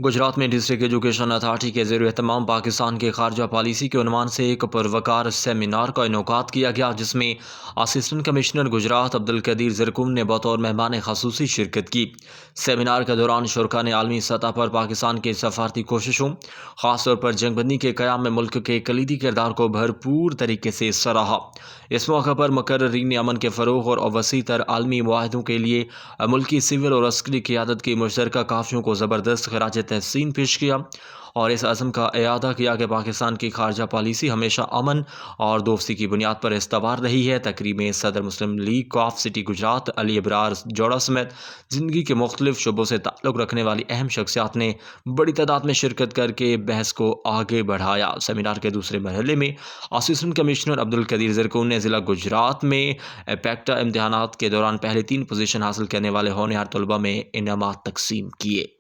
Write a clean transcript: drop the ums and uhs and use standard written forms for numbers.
गुजरात में district education authority के ज़ेर एहतमाम पाकिस्तान के खारजा पॉलिसी के उन्वान से एक पुरवकार सेमिनार का इनेकाद किया गया, जिसमें असिस्टेंट कमिश्नर गुजरात अब्दुल कदीर ज़रकुन ने बतौर मेहमान खसूसी शिरकत की। सेमिनार के दौरान शुरा ने आलमी सतह पर पाकिस्तान की सफारती कोशिशों, ख़ासतौर पर जंगबंदी के क़याम में मुल्क के कलीदी किरदार को भरपूर तरीके से सराहा। इस मौके पर मुकर्रीन ने अमन के फ़रोग़ और वसी तर आलमी मुआहदों के लिए मुल्की सिविल और अस्करी क़ियादत की मुश्तरका काफ़ियों को ज़बरदस्त खराज तहसीन पेश किया और इस अज़म का इयादा किया कि पाकिस्तान की खारजा पॉलिसी हमेशा अमन और दोस्ती की बुनियाद पर इस्तवार रही है। तकरीब में सदर मुस्लिम लीग कॉफ सिटी गुजरात अली अबरार जोड़ा समेत ज़िंदगी के मुख्तलिफ शुबों से ताल्लुक़ रखने वाली अहम शख्सियात ने बड़ी तादाद में शिरकत करके बहस को आगे बढ़ाया। सेमिनार के दूसरे मरहले में असिस्टेंट कमिश्नर अब्दुल कदीर ज़रकुन ने ज़िला गुजरात में पैक्टा इम्तहानात के दौरान पहले 3 पोजीशन हासिल करने वाले होनहार तलबा में इनामात तकसीम किए।